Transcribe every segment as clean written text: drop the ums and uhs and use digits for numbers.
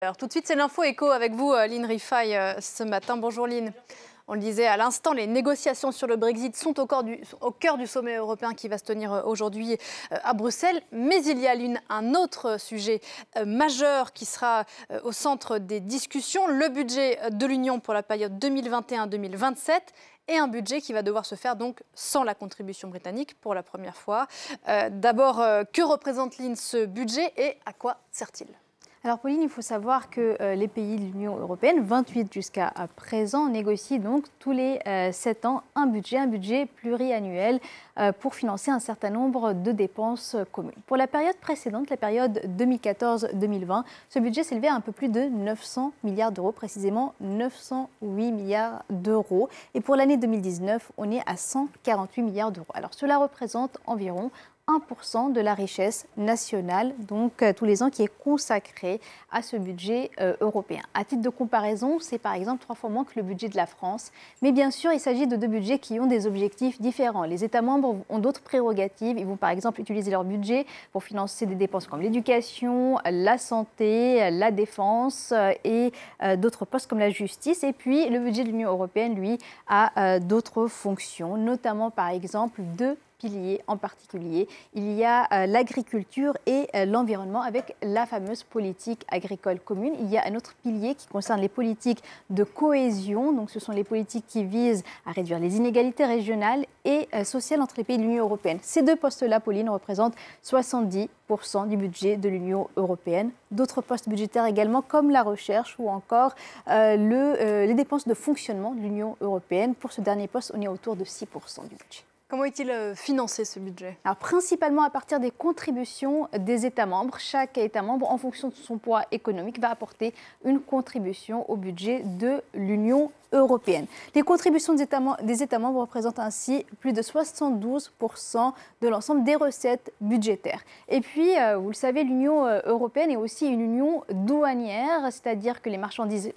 Alors tout de suite, c'est l'info éco avec vous, Lynn Rifaille, ce matin. Bonjour Lynn. On le disait à l'instant, les négociations sur le Brexit sont au cœur du sommet européen qui va se tenir aujourd'hui à Bruxelles. Mais il y a, Lynn, un autre sujet majeur qui sera au centre des discussions, le budget de l'Union pour la période 2021-2027. Et un budget qui va devoir se faire donc sans la contribution britannique pour la première fois. D'abord, que représente, Lynn, ce budget et à quoi sert-il ? Alors Pauline, il faut savoir que les pays de l'Union européenne, 28 jusqu'à présent, négocient donc tous les 7 ans un budget pluriannuel pour financer un certain nombre de dépenses communes. Pour la période précédente, la période 2014-2020, ce budget s'élevait à un peu plus de 900 milliards d'euros, précisément 908 milliards d'euros. Et pour l'année 2019, on est à 148 milliards d'euros. Alors cela représente environ 1% de la richesse nationale, donc tous les ans, qui est consacré à ce budget européen. À titre de comparaison, c'est par exemple 3 fois moins que le budget de la France. Mais bien sûr, il s'agit de 2 budgets qui ont des objectifs différents. Les États membres ont d'autres prérogatives. Ils vont par exemple utiliser leur budget pour financer des dépenses comme l'éducation, la santé, la défense et d'autres postes comme la justice. Et puis, le budget de l'Union européenne, lui, a d'autres fonctions, notamment par exemple 2 piliers en particulier. Il y a l'agriculture et l'environnement avec la fameuse politique agricole commune. Il y a un autre pilier qui concerne les politiques de cohésion. Donc, ce sont les politiques qui visent à réduire les inégalités régionales et sociales entre les pays de l'Union européenne. Ces 2 postes-là, Pauline, représentent 70% du budget de l'Union européenne. D'autres postes budgétaires également, comme la recherche ou encore les dépenses de fonctionnement de l'Union européenne. Pour ce dernier poste, on est autour de 6% du budget. Comment est-il financé, ce budget ? Alors, principalement à partir des contributions des États membres. Chaque État membre, en fonction de son poids économique, va apporter une contribution au budget de l'Union européenne. Les contributions des États membres représentent ainsi plus de 72% de l'ensemble des recettes budgétaires. Et puis, vous le savez, l'Union européenne est aussi une union douanière, c'est-à-dire que les marchandises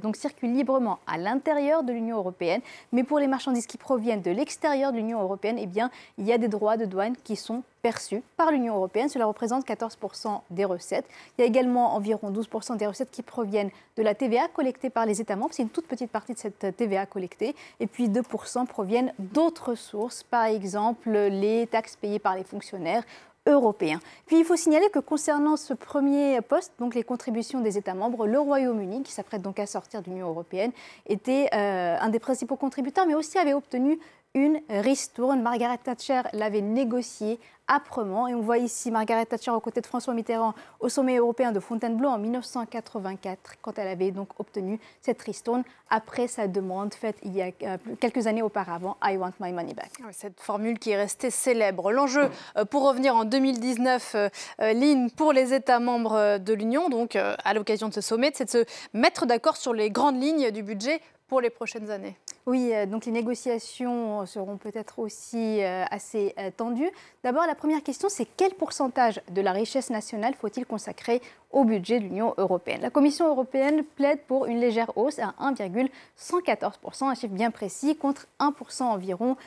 donc circulent librement à l'intérieur de l'Union européenne, mais pour les marchandises qui proviennent de l'extérieur de l'Union européenne, eh bien, il y a des droits de douane qui sont perçus par l'Union européenne. Cela représente 14% des recettes. Il y a également environ 12% des recettes qui proviennent de la TVA collectée par les États membres. C'est une toute petite partie de cette TVA collectée. Et puis 2% proviennent d'autres sources, par exemple les taxes payées par les fonctionnaires européens. Puis il faut signaler que concernant ce premier poste, donc les contributions des États membres, le Royaume-Uni, qui s'apprête donc à sortir de l'Union européenne, était un des principaux contributeurs, mais aussi avait obtenu une ristourne. Margaret Thatcher l'avait négociée âprement. Et on voit ici Margaret Thatcher aux côtés de François Mitterrand au sommet européen de Fontainebleau en 1984, quand elle avait donc obtenu cette ristourne après sa demande faite il y a quelques années auparavant, I want my money back. Cette formule qui est restée célèbre. L'enjeu, pour revenir en 2019, Lynn, pour les États membres de l'Union, donc à l'occasion de ce sommet, c'est de se mettre d'accord sur les grandes lignes du budget pour les prochaines années. Oui, donc les négociations seront peut-être aussi assez tendues. D'abord, la première question, c'est quel pourcentage de la richesse nationale faut-il consacrer au budget de l'Union européenne ? La Commission européenne plaide pour une légère hausse à 1,114%, un chiffre bien précis, contre 1% environ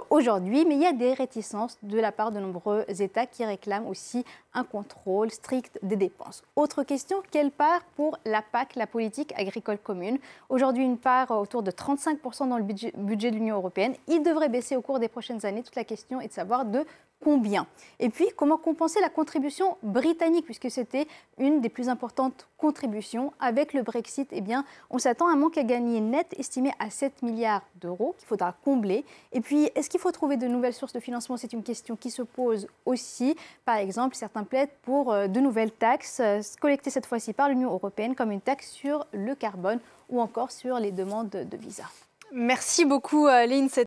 aujourd'hui. Mais il y a des réticences de la part de nombreux États qui réclament aussi un contrôle strict des dépenses. Autre question, quelle part pour la PAC, la politique agricole commune ? Aujourd'hui, une part autour de 35% dans le budget de l'Union européenne. Il devrait baisser au cours des prochaines années. Toute la question est de savoir de combien. Et puis, comment compenser la contribution britannique, puisque c'était une des plus importantes contributions. Avec le Brexit, eh bien, on s'attend à un manque à gagner net estimé à 7 milliards d'euros qu'il faudra combler. Et puis, est-ce qu'il faut trouver de nouvelles sources de financement ? C'est une question qui se pose aussi. Par exemple, certains plaident pour de nouvelles taxes, collectées cette fois-ci par l'Union européenne, comme une taxe sur le carbone ou encore sur les demandes de visa. Merci beaucoup, Lynn.